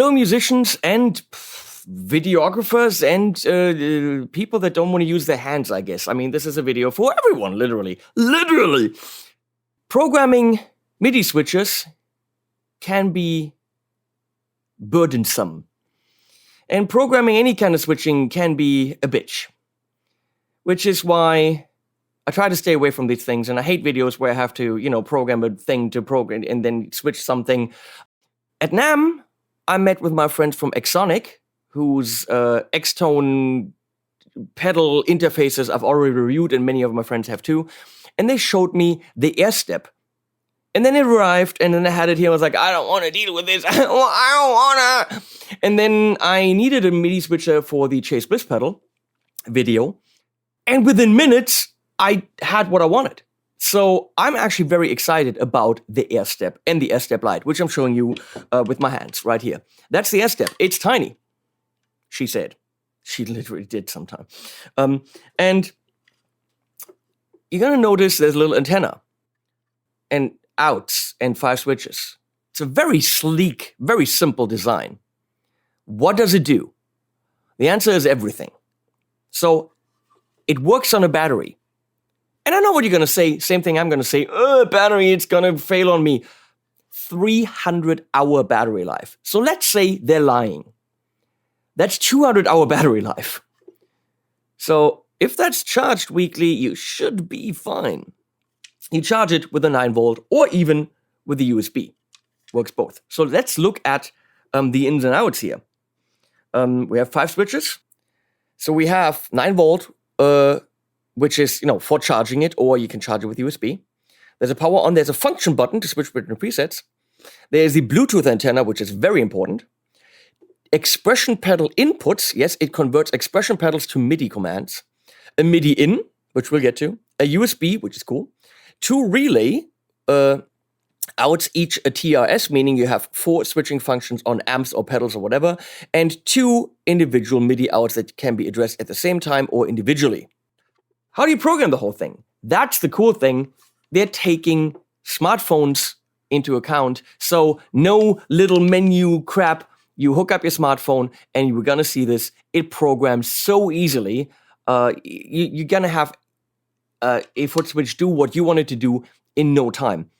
Hello, musicians and videographers and people that don't want to use their hands, I guess. I mean, this is a video for everyone, literally. Literally! Programming MIDI switches can be burdensome. And programming any kind of switching can be a bitch. Which is why I try to stay away from these things, and I hate videos where I have to, program a thing to program and then switch something. At NAMM, I met with my friends from Xsonic, whose Xtone pedal interfaces I've already reviewed, and many of my friends have too. And they showed me the AIRSTEP. And then it arrived, and then I had it here. I was like, I don't want to deal with this. I don't want to. And then I needed a MIDI switcher for the Chase Bliss pedal video. And within minutes, I had what I wanted. So I'm actually very excited about the AIRSTEP and the AIRSTEP Lite, which I'm showing you with my hands right here. That's the AIRSTEP. It's tiny, she said. She literally did sometime. And you're going to notice there's a little antenna and outs and 5 switches. It's a very sleek, very simple design. What does it do? The answer is everything. So it works on a battery. And I know what you're going to say. Same thing I'm going to say. Battery, it's going to fail on me. 300-hour battery life. So let's say they're lying. That's 200-hour battery life. So if that's charged weekly, you should be fine. You charge it with a 9-volt or even with the USB. Works both. So let's look at the ins and outs here. We have 5 switches. So we have 9-volt, which is, for charging it, or you can charge it with USB. There's a power on. There's a function button to switch between presets. There's the Bluetooth antenna, which is very important. Expression pedal inputs. Yes, it converts expression pedals to MIDI commands. A MIDI in, which we'll get to. A USB, which is cool. 2 relay outs, each a TRS, meaning you have 4 switching functions on amps or pedals or whatever, and 2 individual MIDI outs that can be addressed at the same time or individually. How do you program the whole thing? That's the cool thing. They're taking smartphones into account. So no little menu crap. You hook up your smartphone and you're going to see this. It programs so easily. You're going to have a foot switch do what you want it to do in no time.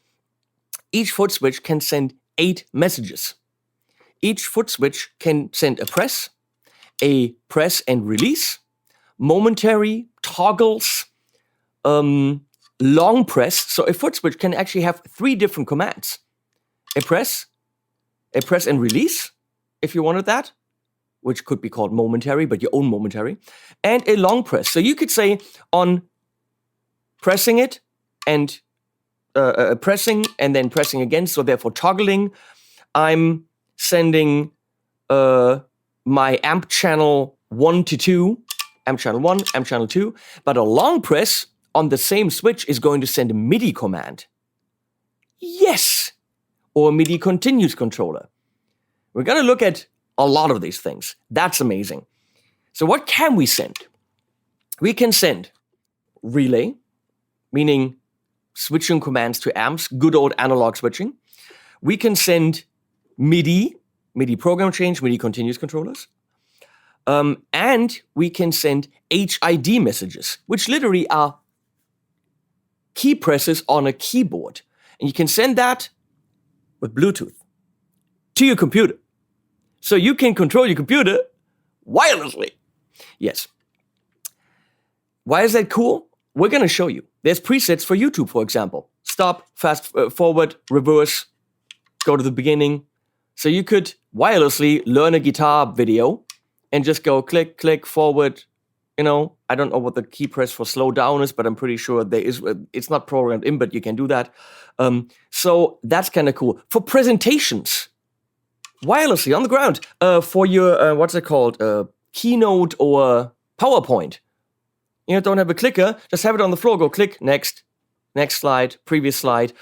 Each foot switch can send 8 messages. Each foot switch can send a press and release, momentary, toggles, long press. So a foot switch can actually have 3 different commands. A press and release, if you wanted that, which could be called momentary, but your own momentary, and a long press. So you could say on pressing it and pressing and then pressing again, so therefore toggling, I'm sending my amp channel 1 to 2, amp channel 1, amp channel 2, but a long press on the same switch is going to send a MIDI command. Yes! Or a MIDI continuous controller. We're going to look at a lot of these things. That's amazing. So what can we send? We can send relay, meaning switching commands to amps, good old analog switching. We can send MIDI program change, MIDI continuous controllers. And we can send HID messages, which literally are key presses on a keyboard. And you can send that with Bluetooth to your computer. So you can control your computer wirelessly. Yes. Why is that cool? We're going to show you. There's presets for YouTube, for example. Stop, fast forward, reverse, go to the beginning. So you could wirelessly learn a guitar video and just go click, click, forward. I don't know what the key press for slow down is, but I'm pretty sure there is. It's not programmed in, but you can do that. So that's kind of cool. For presentations, wirelessly on the ground, for your, what's it called? Keynote or PowerPoint. Don't have a clicker, just have it on the floor, go click, next slide, previous slide.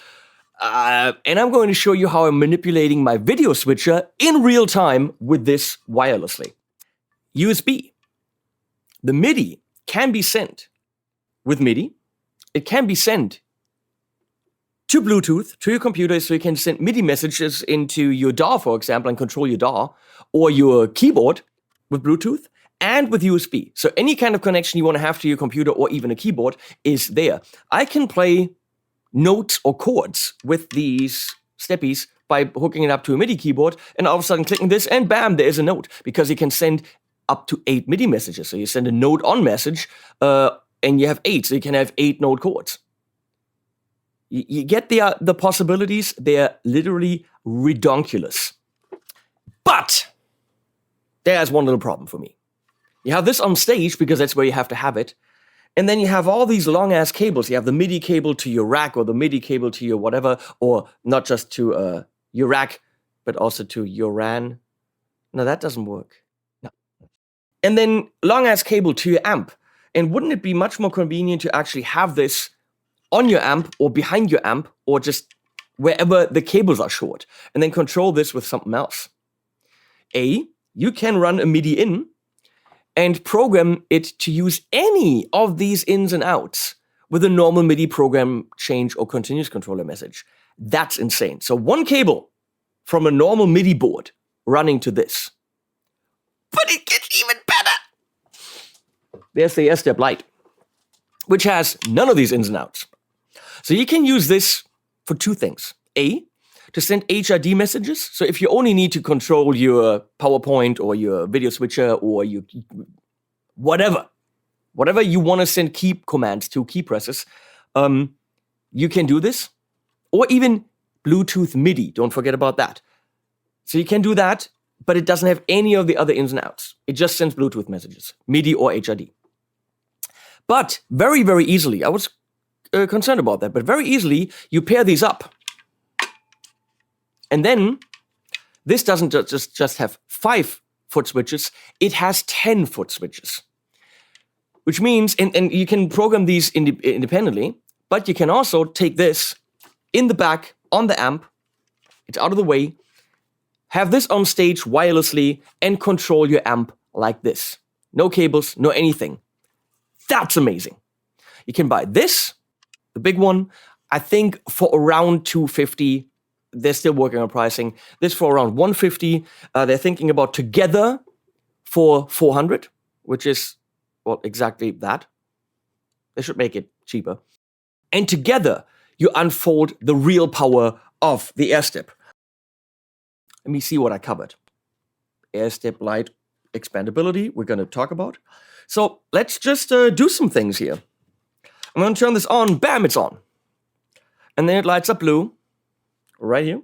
And I'm going to show you how I'm manipulating my video switcher in real time with this wirelessly. USB. The MIDI can be sent with MIDI. It can be sent to Bluetooth to your computer so you can send MIDI messages into your DAW, for example, and control your DAW or your keyboard with Bluetooth and with USB. So any kind of connection you want to have to your computer or even a keyboard is there. I can play notes or chords with these steppies by hooking it up to a MIDI keyboard and all of a sudden clicking this and bam, there is a note, because you can send up to 8 MIDI messages. So you send a note on message and you have 8, so you can have 8 note chords. You get the possibilities. They're literally redonkulous. But there's one little problem for me. You have this on stage because that's where you have to have it. And then you have all these long-ass cables. You have the MIDI cable to your rack or the MIDI cable to your whatever, or not just to your rack, but also to your RAN. No, that doesn't work. No. And then long-ass cable to your amp. And wouldn't it be much more convenient to actually have this on your amp or behind your amp or just wherever the cables are short, and then control this with something else? You can run a MIDI in and program it to use any of these ins and outs with a normal MIDI program change or continuous controller message. That's insane. So one cable from a normal MIDI board running to this. But it gets even better. There's the AirStep Lite, which has none of these ins and outs. So you can use this for 2 things. To send HID messages. So if you only need to control your PowerPoint or your video switcher or your whatever you want to send key commands to, key presses, you can do this. Or even Bluetooth MIDI. Don't forget about that. So you can do that, but it doesn't have any of the other ins and outs. It just sends Bluetooth messages, MIDI or HID. But very, very easily, I was concerned about that, but very easily you pair these up. And then this doesn't just have 5 foot switches, it has 10 foot switches. Which means, and you can program these independently, but you can also take this in the back on the amp, it's out of the way, have this on stage wirelessly, and control your amp like this. No cables, no anything. That's amazing. You can buy this, the big one, I think for around $250. They're still working on pricing. This for around $150. They're thinking about Together for $400, which is, well, exactly that. They should make it cheaper. And together, you unfold the real power of the AirStep. Let me see what I covered. AirStep Lite expandability, we're going to talk about. So let's just do some things here. I'm going to turn this on. Bam, it's on. And then it lights up blue. Right here.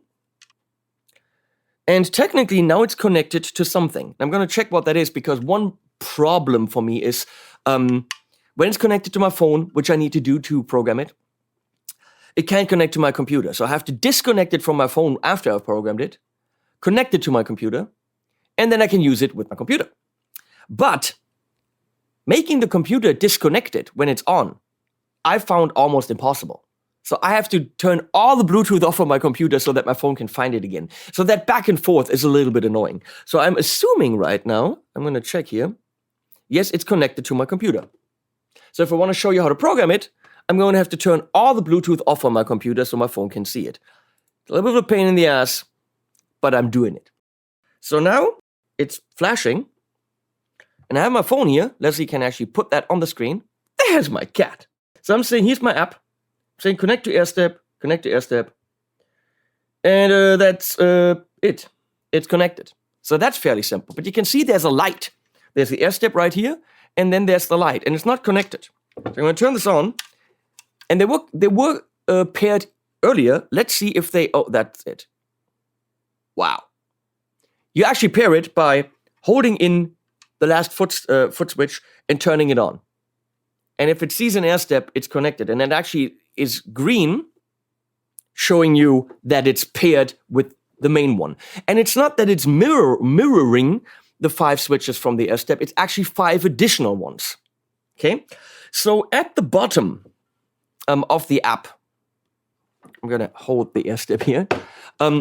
And technically now it's connected to something. I'm going to check what that is, because one problem for me is when it's connected to my phone, which I need to do to program it, it can't connect to my computer. So I have to disconnect it from my phone after I've programmed it, connect it to my computer, and then I can use it with my computer. But making the computer disconnected when it's on, I found almost impossible. So I have to turn all the Bluetooth off of my computer so that my phone can find it again. So that back and forth is a little bit annoying. So I'm assuming right now, I'm going to check here. Yes, it's connected to my computer. So if I want to show you how to program it, I'm going to have to turn all the Bluetooth off on my computer so my phone can see it. It's a little bit of a pain in the ass, but I'm doing it. So now it's flashing. And I have my phone here. Leslie can actually put that on the screen. There's my cat. So I'm saying, here's my app. Saying connect to AirStep, connect to AirStep. And that's it. It's connected. So that's fairly simple. But you can see there's a light. There's the AirStep right here, and then there's the light. And it's not connected. So I'm going to turn this on. And they were paired earlier. Let's see if they... Oh, that's it. Wow. You actually pair it by holding in the last foot switch and turning it on. And if it sees an AirStep, it's connected. And it actually is green, showing you that it's paired with the main one. And it's not that it's mirroring the 5 switches from the AirStep. It's actually 5 additional ones. Okay? So at the bottom of the app, I'm going to hold the AirStep here,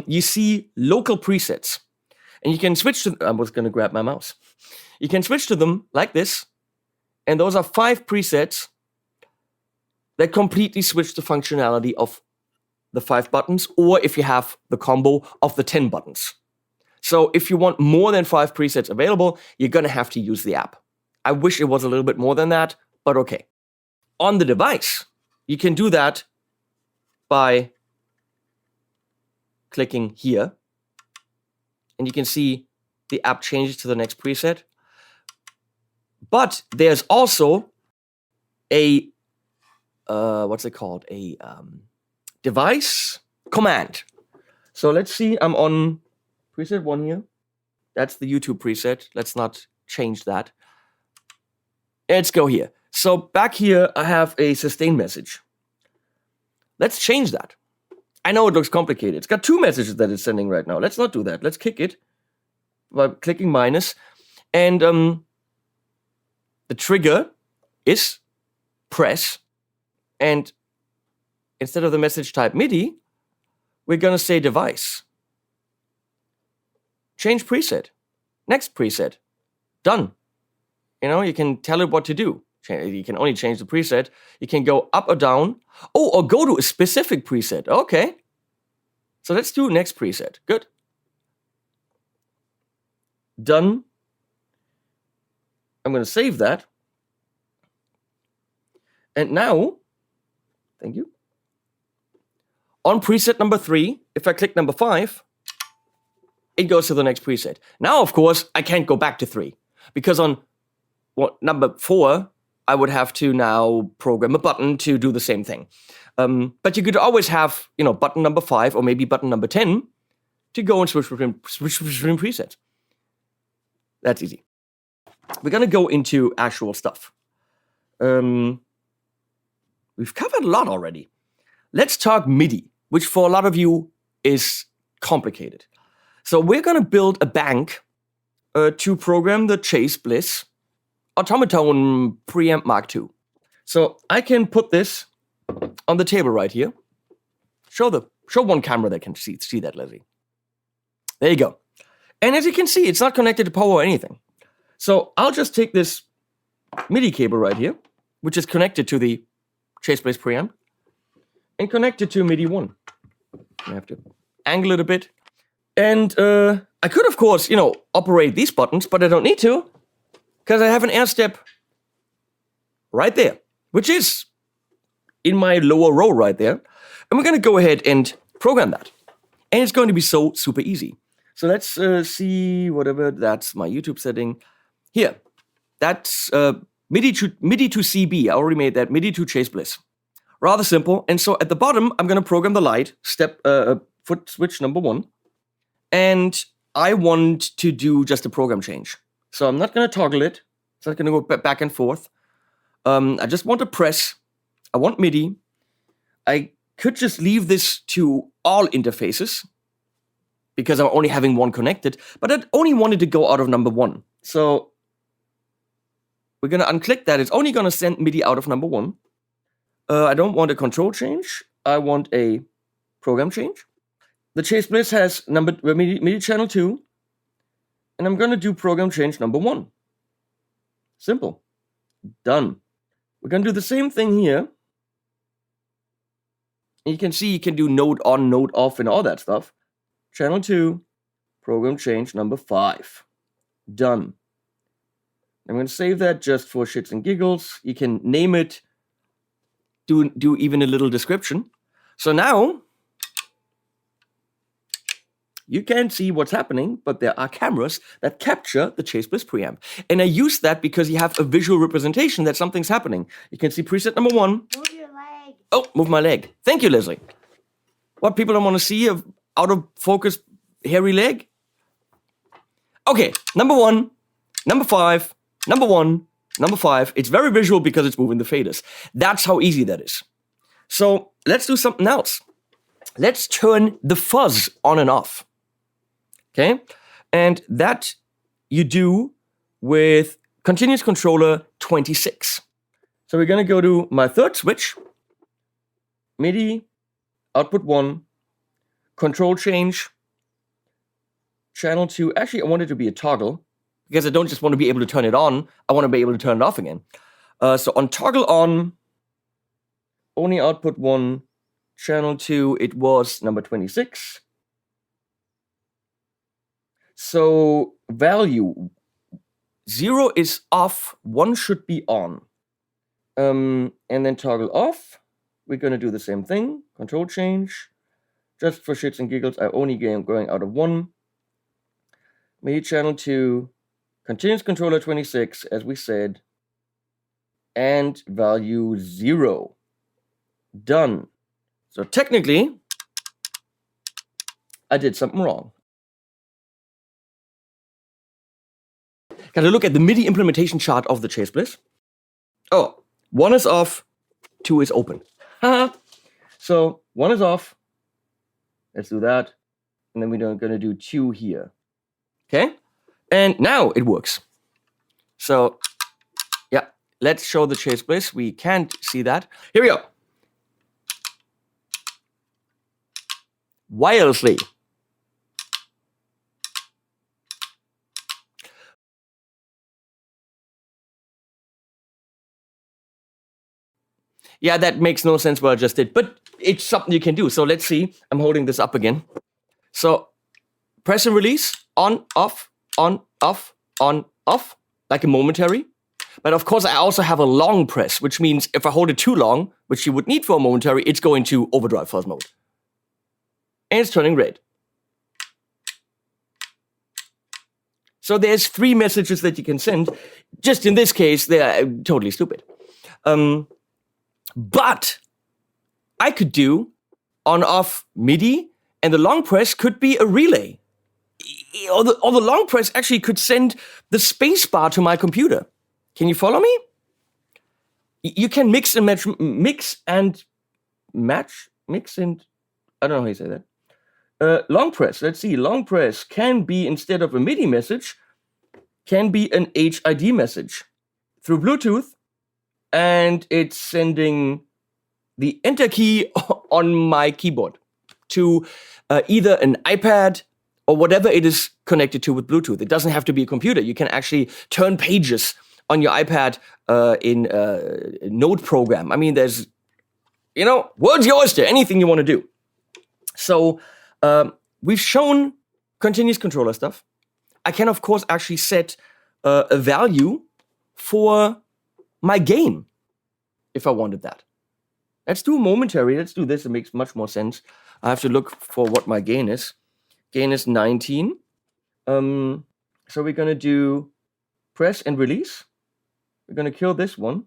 you see local presets. And you can switch to... I was going to grab my mouse. You can switch to them like this. And those are 5 presets that completely switch the functionality of the 5 buttons, or if you have the combo of the 10 buttons. So if you want more than 5 presets available, you're going to have to use the app. I wish it was a little bit more than that, but okay. On the device, you can do that by clicking here. And you can see the app changes to the next preset. But there's also a, what's it called? A device command. So let's see, I'm on preset 1 here. That's the YouTube preset. Let's not change that. Let's go here. So back here, I have a sustain message. Let's change that. I know it looks complicated. It's got 2 messages that it's sending right now. Let's not do that. Let's kick it by clicking minus. And the trigger is press. And instead of the message type MIDI, we're going to say device. Change preset. Next preset. Done. You know, you can tell it what to do. You can only change the preset. You can go up or down. Oh, or go to a specific preset. Okay. So let's do next preset. Good. Done. I'm going to save that. And now, thank you. On preset number 3, if I click number 5, it goes to the next preset. Now, of course, I can't go back to 3 because on number 4, I would have to now program a button to do the same thing. But you could always have, you know, button number 5 or maybe button number 10 to go and switch between presets. That's easy. We're going to go into actual stuff. We've covered a lot already. Let's talk MIDI, which for a lot of you is complicated. So we're going to build a bank to program the Chase Bliss Automaton preamp Mark II. So I can put this on the table right here. Show one camera that can see that, Leslie. There you go. And as you can see, it's not connected to power or anything. So I'll just take this MIDI cable right here, which is connected to the Chase Bliss preamp, and connect it to MIDI 1. I have to angle it a bit. And I could, of course, you know, operate these buttons, but I don't need to, because I have an AirStep right there, which is in my lower row right there. And we're going to go ahead and program that. And it's going to be so super easy. So let's see, whatever, that's my YouTube setting. Here, that's MIDI to CB. I already made that, MIDI to Chase Bliss. Rather simple. And so at the bottom, I'm going to program the light, foot switch number 1. And I want to do just a program change. So I'm not going to toggle it. It's not going to go back and forth. I just want to press. I want MIDI. I could just leave this to all interfaces because I'm only having one connected, but I only wanted to go out of number 1. So we're going to unclick that. It's only going to send MIDI out of number 1. I don't want a control change. I want a program change. The Chase Bliss has MIDI channel 2. And I'm going to do program change number 1. Simple. Done. We're going to do the same thing here. And you can see you can do node on, node off, and all that stuff. Channel 2, program change number 5. Done. I'm going to save that just for shits and giggles. You can name it, do even a little description. So now, you can't see what's happening, but there are cameras that capture the Chase Bliss preamp. And I use that because you have a visual representation that something's happening. You can see preset number 1. Move your leg. Oh, move my leg. Thank you, Leslie. What, people don't want to see a out of focus hairy leg? Okay, number 1, number 5, number 1, number 5. It's very visual because it's moving the faders. That's how easy that is. So let's do something else. Let's turn the fuzz on and off. Okay, and that you do with continuous controller 26. So we're going to go to my third switch, MIDI, output 1, control change, channel 2. Actually, I want it to be a toggle because I don't just want to be able to turn it on. I want to be able to turn it off again. So on toggle on, only output 1, channel 2, it was number 26. So value 0 is off, 1 should be on. And then toggle off. We're going to do the same thing. Control change. Just for shits and giggles, I only going out of 1. Midi channel 2. Continuous controller 26, as we said. And value 0. Done. So technically, I did something wrong. Got to look at the MIDI implementation chart of the Chase Bliss. Oh, 1 is off, 2 is open. So 1 is off. Let's do that. And then we're going to do 2 here. Okay? And now it works. So, yeah, let's show the Chase Bliss. We can't see that. Here we go. Wirelessly. Yeah, that makes no sense what I just did, but it's something you can do. So let's see. I'm holding this up again. So press and release, on, off, like a momentary. But of course, I also have a long press, which means if I hold it too long, which you would need for a momentary, it's going to overdrive fuzz mode. And it's turning red. So there's 3 messages that you can send. Just in this case, they're totally stupid. But I could do on-off MIDI, and the long press could be a relay. Or the long press actually could send the space bar to my computer. Can you follow me? You can mix and match, I don't know how you say that. Long press, let's see, long press can be, instead of a MIDI message, can be an HID message through Bluetooth. And it's sending the enter key on my keyboard to either an iPad or whatever it is connected to with Bluetooth. It doesn't have to be a computer. You can actually turn pages on your iPad in a Note program. I mean, there's, world's your oyster, anything you want to do. So we've shown continuous controller stuff. I can, of course, actually set a value for my gain, if I wanted that. Let's do a momentary. Let's do this. It makes much more sense. I have to look for what my gain is. Gain is 19. So we're going to do press and release. We're going to kill this one.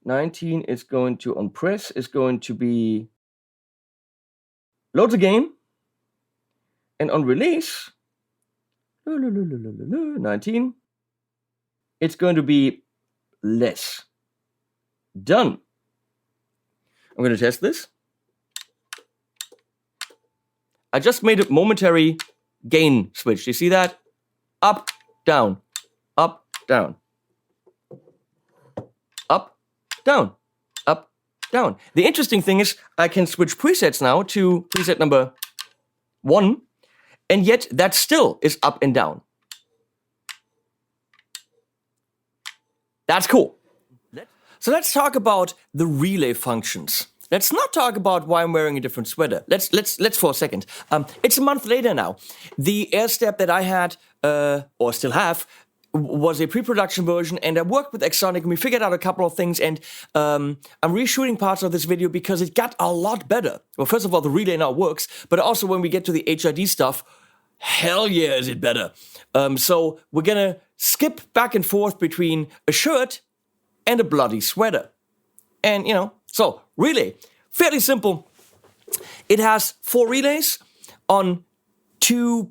19 is going to, on press, is going to be loads of gain. And on release, 19, it's going to be less. Done. I'm going to test this. I just made a momentary gain switch. Do you see that? Up, down, up, down. Up, down, up, down. The interesting thing is I can switch presets now to preset number 1, and yet that still is up and down. That's cool. So let's talk about the relay functions. Let's not talk about why I'm wearing a different sweater. Let's for a second. It's a month later now. The AirStep that I had, or still have, was a pre-production version, and I worked with Xsonic, and we figured out a couple of things, and I'm reshooting parts of this video because it got a lot better. Well, first of all, the relay now works, but also when we get to the HID stuff, hell yeah, is it better. So we're gonna skip back and forth between a shirt and a bloody sweater. And, so relay, fairly simple. It has 4 relays on 2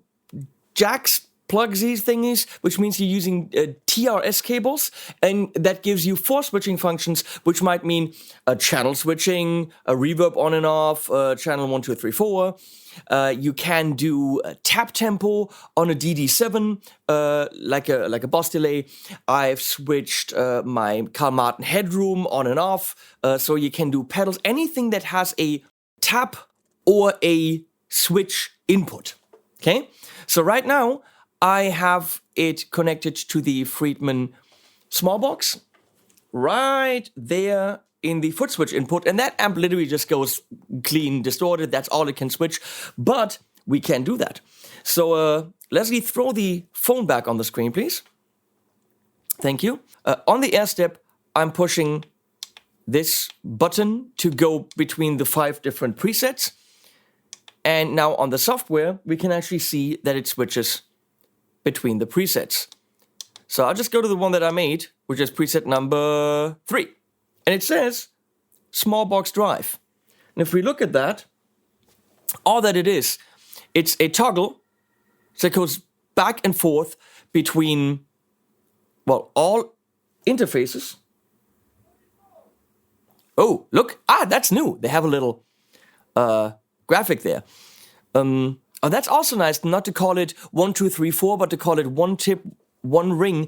jacks, plugs, these thingies, which means you're using TRS cables, and that gives you 4 switching functions, which might mean channel switching, a reverb on and off, channel 1, 2, 3, 4. You can do tap tempo on a DD7, like a boss delay. I've switched my Carl Martin headroom on and off, so you can do pedals, anything that has a tap or a switch input. Okay, so right now I have it connected to the Friedman small box right there in the foot switch input, and that amp literally just goes clean, distorted. That's all it can switch, but we can do that. So Leslie, throw the phone back on the screen, please. Thank you. On the AirStep, I'm pushing this button to go between the 5 different presets. And now on the software, we can actually see that it switches between the presets. So I'll just go to the one that I made, which is preset number 3. And it says small box drive. And if we look at that, all that it is, it's a toggle that goes back and forth between, well, all interfaces. Oh, look. That's new. They have a little graphic there. Oh, that's also nice, not to call it 1, 2, 3, 4, but to call it one tip, one ring.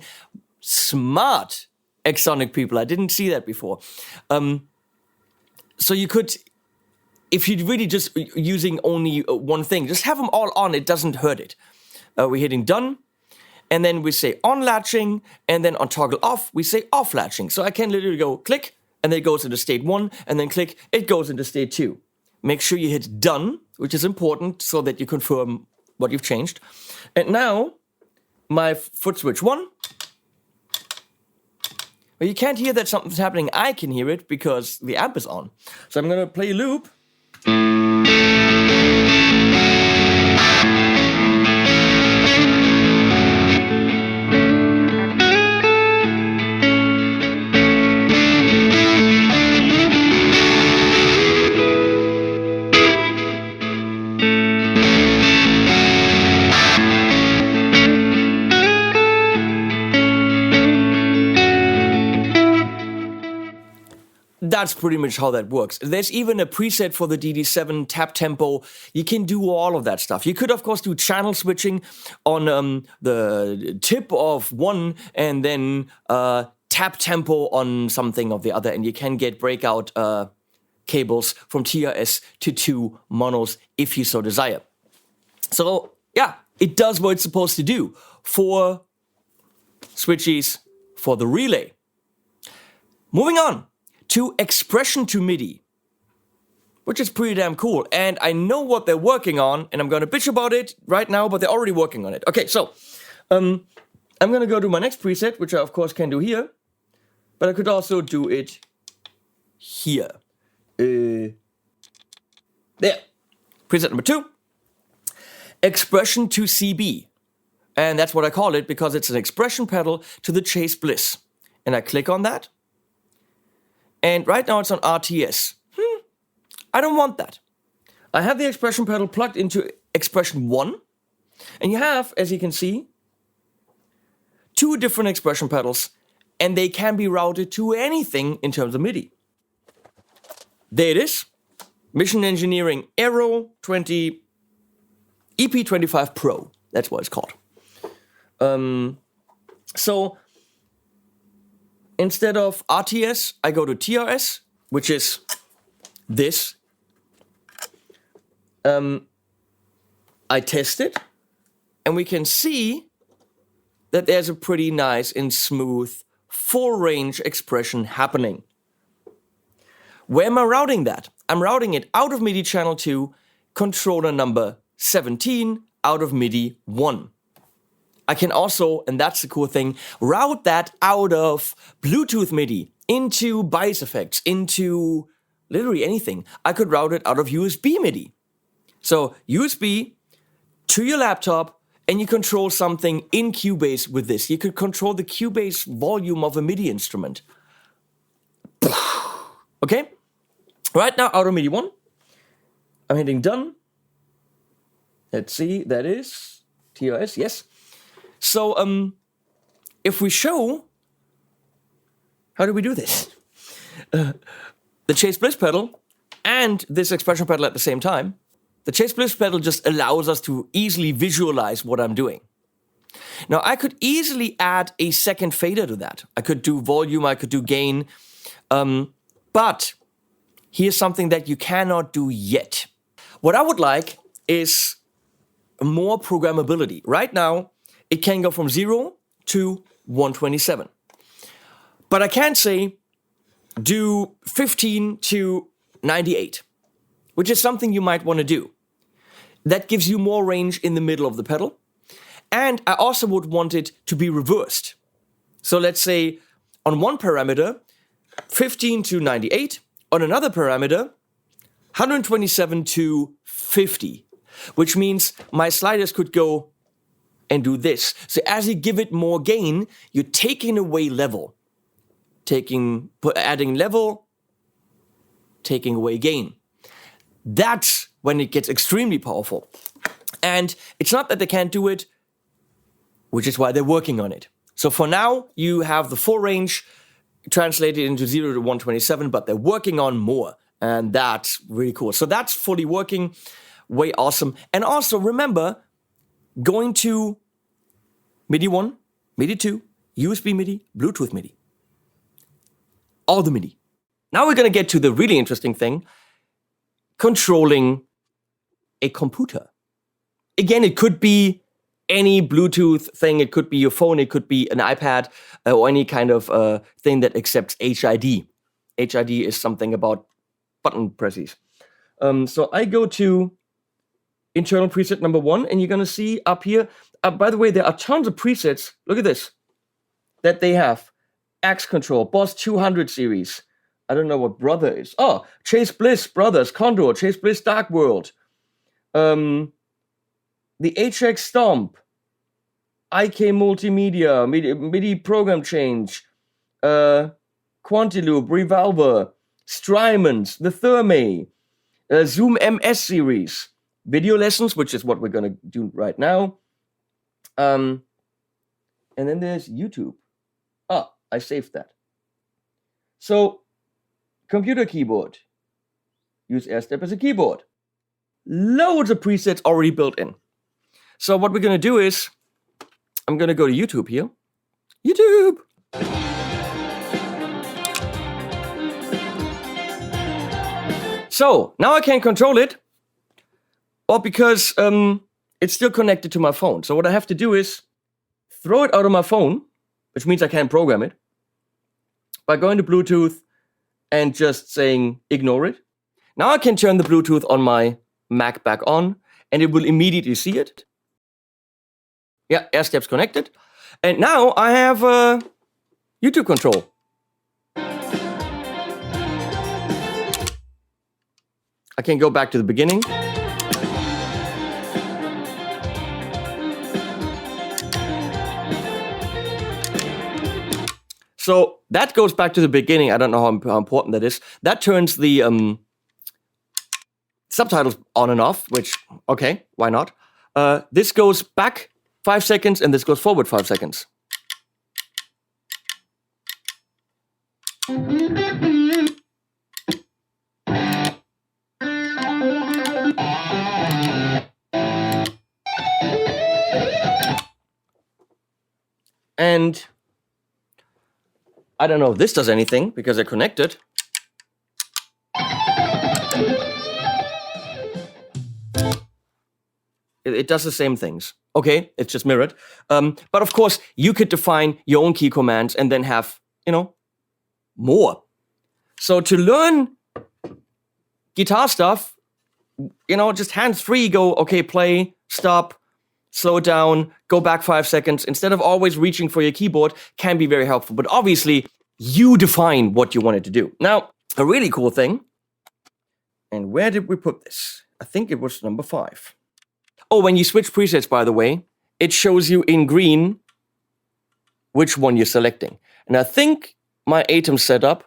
Smart Xsonic people. I didn't see that before. So you could, if you're really just using only one thing, just have them all on. It doesn't hurt it. We're hitting done. And then we say on latching. And then on toggle off, we say off latching. So I can literally go click, and then it goes into state 1. And then click, it goes into state 2. Make sure you hit done, which is important so that you confirm what you've changed. And now, my foot switch 1. Well, you can't hear that something's happening. I can hear it because the amp is on. So I'm going to play a loop. That's pretty much how that works. There's even a preset for the DD7 tap tempo. You can do all of that stuff. You could, of course, do channel switching on the tip of one and then tap tempo on something of the other. And you can get breakout cables from TRS to 2 monos if you so desire. So, yeah, it does what it's supposed to do. 4 switches for the relay. Moving on to expression to MIDI, which is pretty damn cool. And I know what they're working on, and I'm going to bitch about it right now, but they're already working on it. Okay, so I'm going to go to my next preset, which I, of course, can do here. But I could also do it here. There. Preset number 2. Expression to CB. And that's what I call it because it's an expression pedal to the Chase Bliss. And I click on that. And right now it's on RTS. I don't want that. I have the expression pedal plugged into expression 1. And you have, as you can see, 2 different expression pedals. And they can be routed to anything in terms of MIDI. There it is. Mission Engineering Aero 20 EP25 Pro. That's what it's called. So instead of RTS, I go to TRS, which is this. I test it, and we can see that there's a pretty nice and smooth full range expression happening. Where am I routing that? I'm routing it out of MIDI channel 2, controller number 17, out of MIDI 1. I can also, and that's the cool thing, route that out of Bluetooth MIDI into bias effects, into literally anything. I could route it out of USB MIDI. So USB to your laptop, and you control something in Cubase with this. You could control the Cubase volume of a MIDI instrument. Okay? Right now, out of MIDI 1. I'm hitting done. Let's see, that is TRS, yes. So, if we show, how do we do this? The Chase Bliss pedal and this expression pedal at the same time. The Chase Bliss pedal just allows us to easily visualize what I'm doing. Now, I could easily add a second fader to that. I could do volume, I could do gain. But here's something that you cannot do yet. What I would like is more programmability. Right now, it can go from 0 to 127. But I can't say, do 15 to 98, which is something you might want to do. That gives you more range in the middle of the pedal. And I also would want it to be reversed. So let's say on one parameter, 15 to 98, on another parameter, 127 to 50, which means my sliders could go and do this. So as you give it more gain, you're taking away level. Adding level, taking away gain. That's when it gets extremely powerful. And it's not that they can't do it, which is why they're working on it. So for now, you have the full range translated into 0 to 127, but they're working on more. And that's really cool. So that's fully working, way awesome. And also remember, going to MIDI 1, MIDI 2, USB MIDI, Bluetooth MIDI. All the MIDI. Now we're going to get to the really interesting thing, controlling a computer. Again, it could be any Bluetooth thing, it could be your phone, it could be an iPad, or any kind of thing that accepts HID. HID is something about button presses. So I go to internal preset number 1, and you're going to see up here, by the way, there are tons of presets, look at this, that they have. Axe Control, Boss 200 series. I don't know what Brother is. Oh, Chase Bliss, Brothers, Condor, Chase Bliss, Dark World. The HX Stomp, IK Multimedia, MIDI Program Change, Quantiloop, Revolver, Strymons, the Thermae, Zoom MS series, video lessons, which is what we're going to do right now. And then there's YouTube. Ah, I saved that. So, computer keyboard. Use AirStep as a keyboard. Loads of presets already built in. So what we're going to do is, I'm going to go to YouTube here. YouTube! So, now I can control it. Well, because it's still connected to my phone. So what I have to do is throw it out of my phone, which means I can't program it, by going to Bluetooth and just saying ignore it. Now I can turn the Bluetooth on my Mac back on, and it will immediately see it. Yeah, AirStep's connected. And now I have YouTube control. I can go back to the beginning. So that goes back to the beginning. I don't know how important that is. That turns the subtitles on and off, which, okay, why not? This goes back 5 seconds, and this goes forward 5 seconds. And I don't know if this does anything, because they're connected. It does the same things. Okay, it's just mirrored. But of course, you could define your own key commands and then have, more. So to learn guitar stuff, just hands-free, go, okay, play, stop, slow down, go back 5 seconds, instead of always reaching for your keyboard, can be very helpful. But obviously, you define what you want it to do. Now, a really cool thing, and where did we put this? I think it was number 5. Oh, when you switch presets, by the way, it shows you in green which one you're selecting. And I think my ATEM setup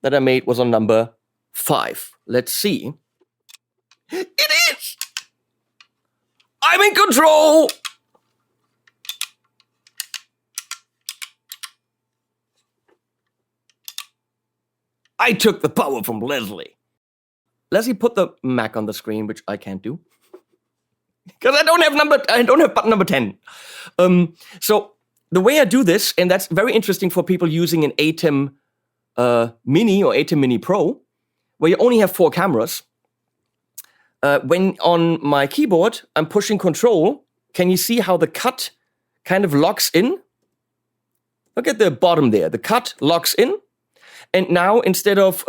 that I made was on number 5. Let's see. It is! I'm in control! I took the power from Leslie. Leslie put the Mac on the screen, which I can't do. Because I don't have button number 10. So the way I do this, and that's very interesting for people using an ATEM Mini or ATEM Mini Pro, where you only have 4 cameras. When on my keyboard, I'm pushing Control, can you see how the cut kind of locks in? Look at the bottom there. The cut locks in. And now, instead of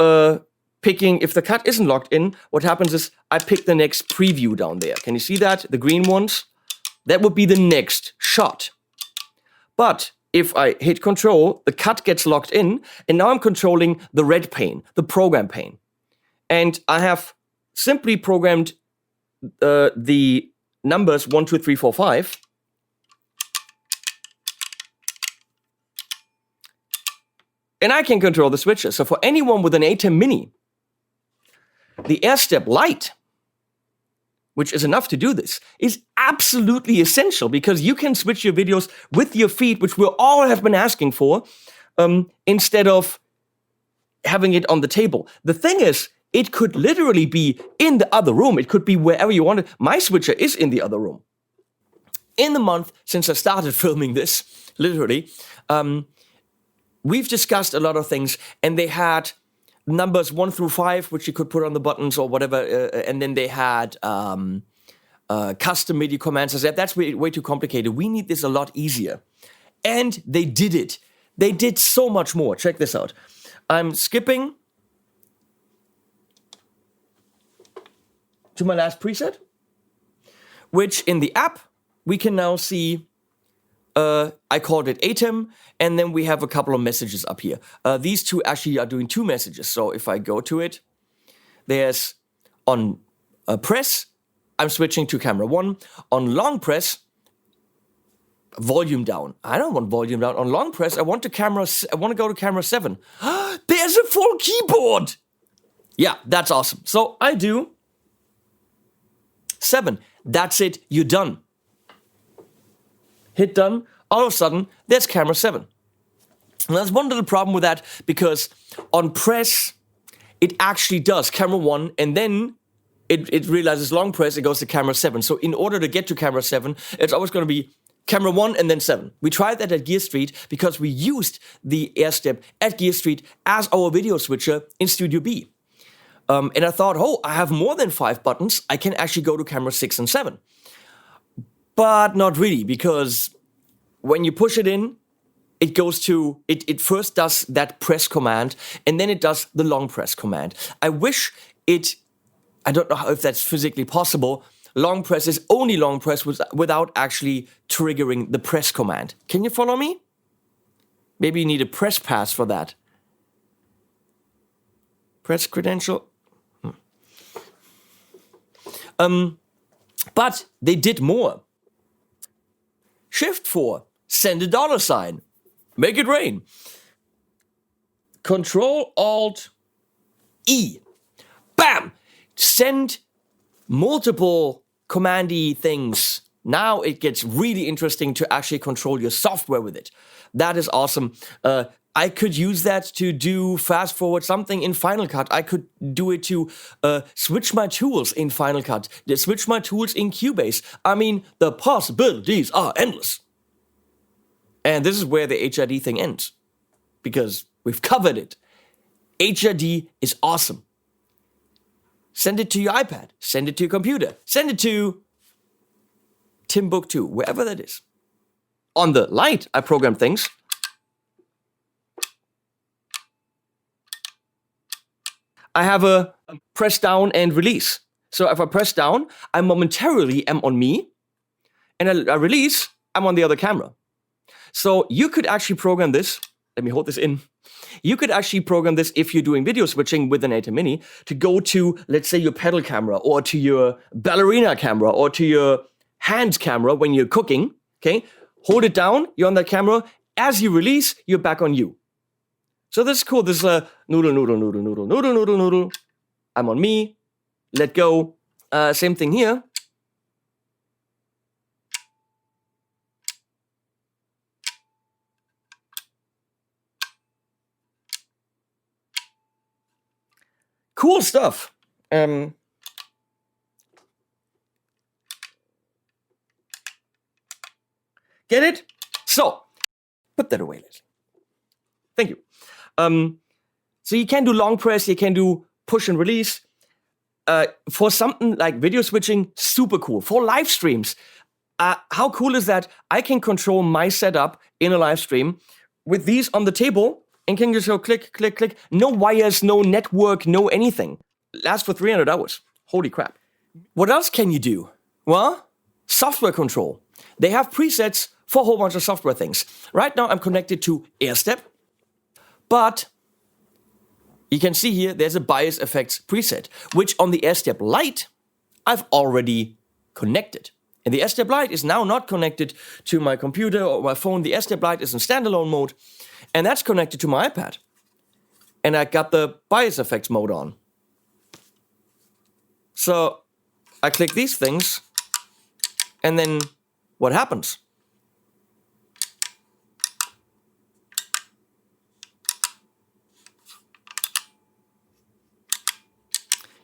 picking, if the cut isn't locked in, what happens is I pick the next preview down there. Can you see that? The green ones? That would be the next shot. But if I hit Control, the cut gets locked in, and now I'm controlling the red pane, the program pane. And I have simply programmed the numbers 1, 2, 3, 4, 5. And I can control the switches. So for anyone with an ATEM Mini, the AirStep Lite, which is enough to do this, is absolutely essential because you can switch your videos with your feet, which we all have been asking for, instead of having it on the table. The thing is, it could literally be in the other room. It could be wherever you want it. My switcher is in the other room. In the month since I started filming this, literally, we've discussed a lot of things, and they had numbers 1 through 5, which you could put on the buttons or whatever, and then they had custom MIDI commands. I said, that's way too complicated. We need this a lot easier. And they did it. They did so much more. Check this out. I'm skipping to my last preset, which in the app, we can now see, I called it ATEM, and then we have a couple of messages up here. These two actually are doing 2 messages. So if I go to it, there's on press, I'm switching to camera 1. On long press, volume down. I don't want volume down. On long press, I want to go to camera 7. There's a full keyboard. Yeah, that's awesome. So I do 7. That's it. You're done. Hit done. All of a sudden, there's camera 7. And there's one little problem with that, because on press, it actually does camera 1, and then it realizes long press, it goes to camera 7. So in order to get to camera 7, it's always going to be camera 1 and then 7. We tried that at Gear Street because we used the AirStep at Gear Street as our video switcher in Studio B. And I thought, oh, I have more than 5 buttons. I can actually go to camera 6 and 7. But not really, because when you push it in, it goes to, it first does that press command, and then it does the long press command. I wish I don't know if that's physically possible. Long press is only long press without actually triggering the press command. Can you follow me? Maybe you need a press pass for that. Press credential. But they did more. Shift 4, send a $sign. Make it rain. Control Alt E. Bam! Send multiple commandy things. Now it gets really interesting to actually control your software with it. That is awesome. I could use that to do fast forward something in Final Cut. I could do it to switch my tools in Final Cut, switch my tools in Cubase. I mean, the possibilities are endless. And this is where the HID thing ends, because we've covered it. HID is awesome. Send it to your iPad, send it to your computer, send it to Timbuktu, wherever that is. On the Lite, I program things. I have a press down and release. So if I press down, I momentarily am on me, and I release, I'm on the other camera. So you could actually program this. Let me hold this in. You could actually program this if you're doing video switching with an ATEM Mini to go to, let's say, your pedal camera, or to your ballerina camera, or to your hand camera when you're cooking. Okay, hold it down. You're on that camera. As you release, you're back on you. So this is cool. This is a noodle, noodle, noodle, noodle, noodle, noodle, noodle. I'm on me. Let go. Same thing here. Cool stuff. Get it? So, put that away, Leslie. Thank you. So you can do long press, you can do push and release. For something like video switching, super cool. For live streams, how cool is that? I can control my setup in a live stream with these on the table. and can just go click, click, click. No wires, no network, no anything. Lasts for 300 hours. Holy crap. What else can you do? Well, software control. They have presets for a whole bunch of software things. Right now I'm connected to AirStep, but you can see here there's a bias effects preset, which on the AirStep Lite I've already connected. And the AirStep Lite is now not connected to my computer or my phone. The AirStep Lite is in standalone mode, and that's connected to my iPad. And I got the bias effects mode on. So I click these things, and then what happens?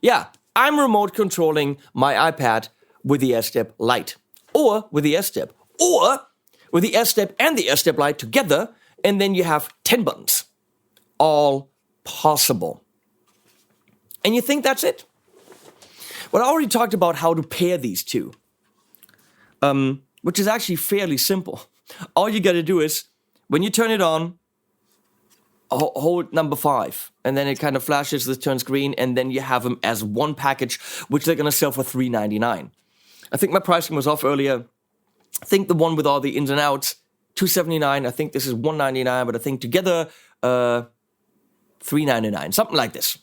Yeah, I'm remote controlling my iPad with the AirStep Lite, or with the AirStep, or with the AirStep and the AirStep Lite together, and then you have 10 buttons. All possible. And you think that's it? Well, I already talked about how to pair these two, which is actually fairly simple. All you gotta do is, when you turn it on, hold number 5, and then it kind of flashes, this turns green, and then you have them as one package, which they're gonna sell for $3.99. I think my pricing was off earlier. I think the one with all the ins and outs, $2.79. I think this is $1.99, but I think together, $3.99, something like this.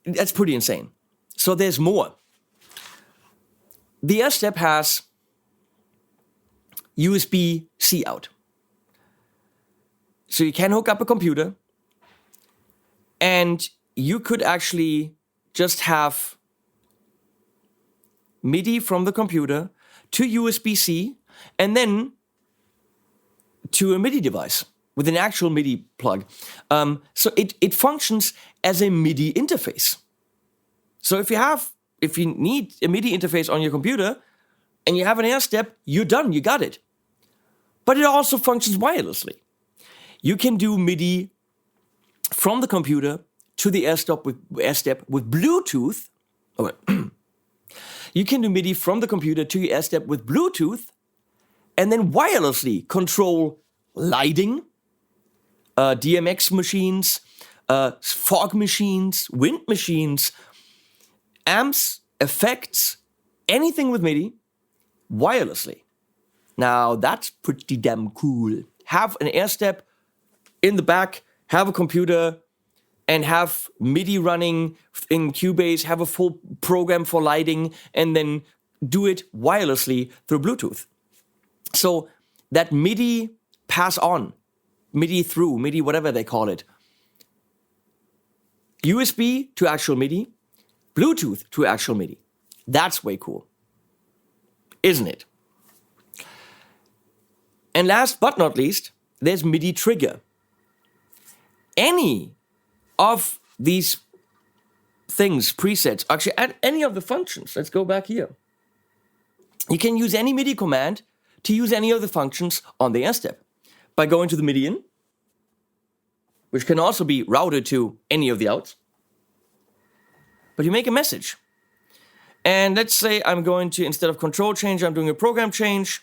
That's pretty insane. So there's more. The AirStep has USB-C out. So you can hook up a computer, and you could actually just have Midi from the computer to USB-C, and then to a Midi device with an actual Midi plug. So it functions as a Midi interface. So if you need a Midi interface on your computer and you have an AirStep, you're done, you got it. But it also functions wirelessly. You can do Midi from the computer to the AirStep with Bluetooth. You can do Midi from the computer to your AirStep with Bluetooth, and then wirelessly control lighting, DMX machines, fog machines, wind machines, amps, effects, anything with Midi, wirelessly. Now that's pretty damn cool. Have an AirStep in the back, have a computer, and have Midi running in Cubase, have a full program for lighting, and then do it wirelessly through Bluetooth. So that Midi pass on, Midi through, Midi whatever they call it, USB to actual Midi, Bluetooth to actual Midi. That's way cool, isn't it? And last but not least, there's Midi trigger. Any of these things, presets, actually add any of the functions. Let's go back here. You can use any Midi command to use any of the functions on the AirStep by going to the Midi in, which can also be routed to any of the outs. But you make a message. And let's say I'm going to, instead of control change, I'm doing a program change.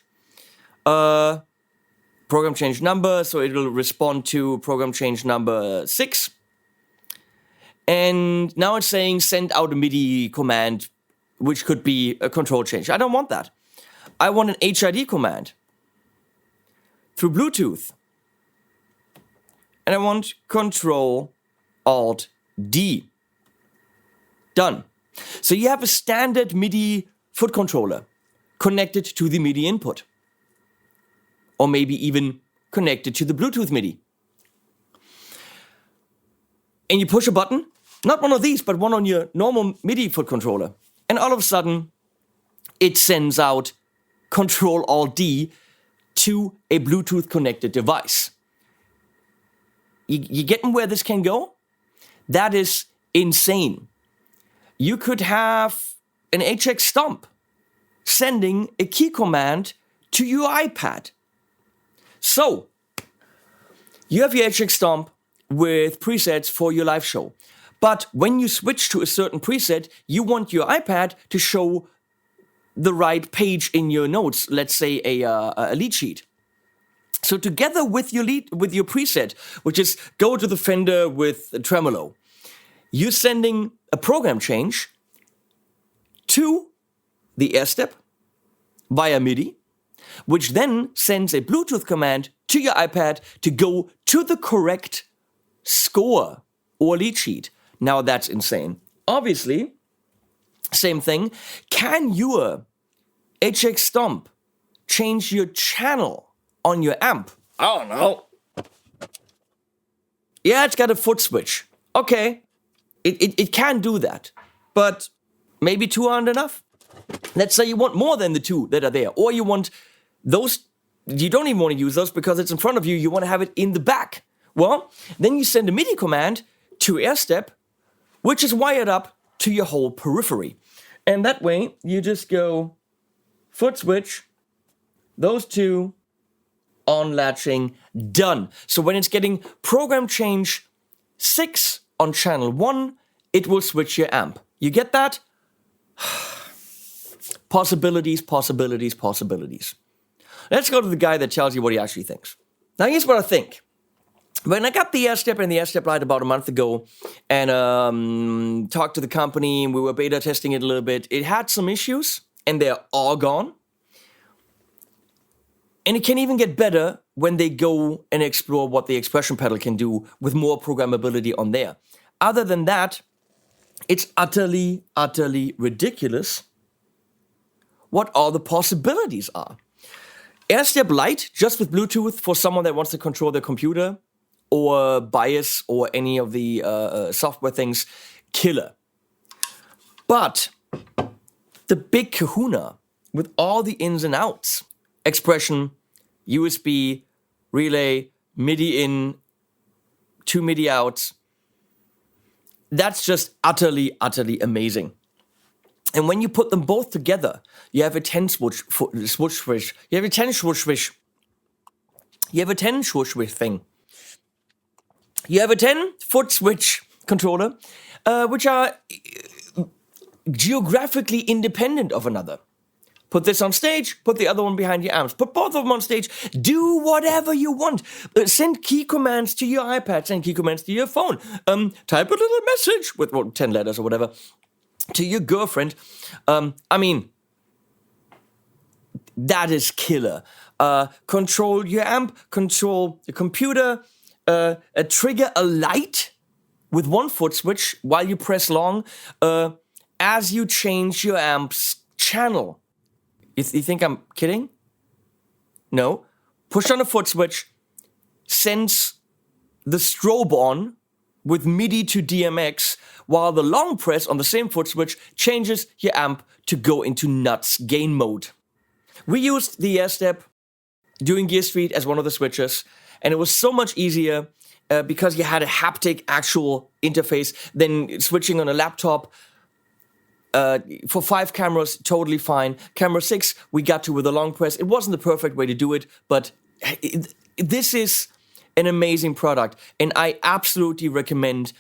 Program change number, so it'll respond to program change number 6. And now it's saying send out a Midi command, which could be a control change. I don't want that. I want an HID command through Bluetooth. And I want Control Alt D. Done. So you have a standard Midi foot controller connected to the Midi input. Or maybe even connected to the Bluetooth Midi. And you push a button, not one of these, but one on your normal Midi foot controller. And all of a sudden, it sends out Control-Alt-D to a Bluetooth connected device. You getting where this can go? That is insane. You could have an HX Stomp sending a key command to your iPad. So, you have your HX Stomp with presets for your live show. But when you switch to a certain preset, you want your iPad to show the right page in your notes, let's say a lead sheet. So together with your preset, which is go to the Fender with tremolo, you're sending a program change to the AirStep via Midi, which then sends a Bluetooth command to your iPad to go to the correct score or lead sheet. Now that's insane. Obviously, same thing. Can your HX Stomp change your channel on your amp? I don't know. Yeah, it's got a foot switch. Okay, it can do that, but maybe 2 aren't enough. Let's say you want more than the 2 that are there, or you want those, you don't even want to use those because it's in front of you, you want to have it in the back. Well, then you send a MIDI command to AirStep, which is wired up to your whole periphery. And that way, you just go foot switch, those 2, on latching, done. So when it's getting program change 6 on channel 1, it will switch your amp. You get that? Possibilities, possibilities, possibilities. Let's go to the guy that tells you what he actually thinks. Now here's what I think. When I got the AirStep and the AirStep Lite about a month ago and talked to the company and we were beta testing it a little bit, it had some issues and they're all gone. And it can even get better when they go and explore what the expression pedal can do with more programmability on there. Other than that, it's utterly, utterly ridiculous what all the possibilities are. AirStep Lite, just with Bluetooth for someone that wants to control their computer or bias or any of the software things, killer. But the big kahuna with all the ins and outs, expression, USB, relay, MIDI in, 2 MIDI outs, that's just utterly, utterly amazing. And when you put them both together, you have a 10 switch switch. You have a 10 switch switch. You have a 10 switch switch thing. You have a 10-foot switch controller, which are geographically independent of another. Put this on stage, put the other one behind your amps. Put both of them on stage. Do whatever you want. Send key commands to your iPad. Send key commands to your phone. Type a little message with 10 letters or whatever to your girlfriend. I mean, that is killer. Control your amp, control the computer, trigger a light with 1 foot switch while you press long as you change your amp's channel. You think I'm kidding? No. Push on a foot switch, sends the strobe on with MIDI to DMX, while the long press on the same foot switch changes your amp to go into nuts gain mode. We used the AirStep doing Gear Street as one of the switches, and it was so much easier because you had a haptic actual interface than switching on a laptop. For 5 cameras, totally fine. Camera 6, we got to with a long press. It wasn't the perfect way to do it, but this is an amazing product, and I absolutely recommend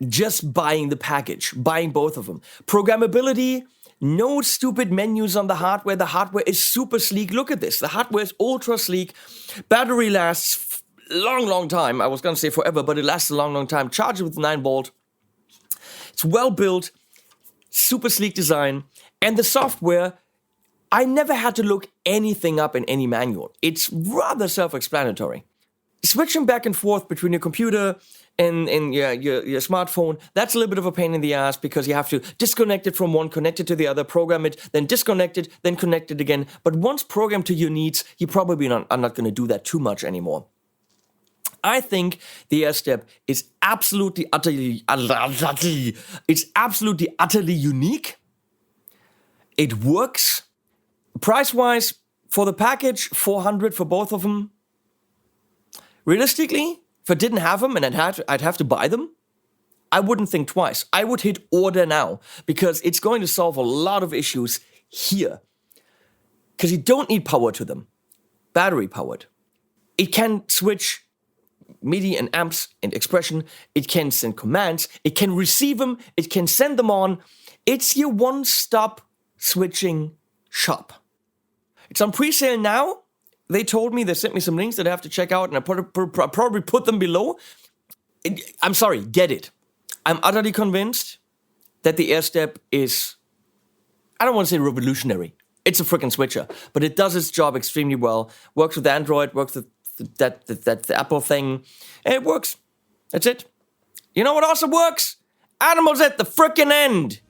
just buying the package, buying both of them. Programmability, no stupid menus on the hardware. The hardware is super sleek. Look at this. The hardware is ultra sleek. Battery lasts long time. I was going to say forever, but it lasts a long time. Charge it with 9 volt. It's well built, super sleek design, and the software, I never had to look anything up in any manual. It's rather self-explanatory. Switching back and forth between your computer and your smartphone, that's a little bit of a pain in the ass because you have to disconnect it from one, connect it to the other, program it, then disconnect it, then connect it again. But once programmed to your needs, you probably are not going to do that too much anymore. I think the AirStep is absolutely, utterly unique. It works. Price-wise, for the package, $400 for both of them. Realistically, if I didn't have them and I'd have to buy them, I wouldn't think twice. I would hit order now because it's going to solve a lot of issues here. Because you don't need power to them. Battery powered. It can switch MIDI and amps and expression. It can send commands. It can receive them. It can send them on. It's your one-stop switching shop. It's on pre-sale now. they told me, they sent me some links that I have to check out, and I probably put them below. I'm sorry, get it. I'm utterly convinced that the AirStep is, I don't want to say revolutionary. It's a freaking switcher, but it does its job extremely well. Works with Android, works with that Apple thing, and it works. That's it. You know what also works? Animals at the frickin' end.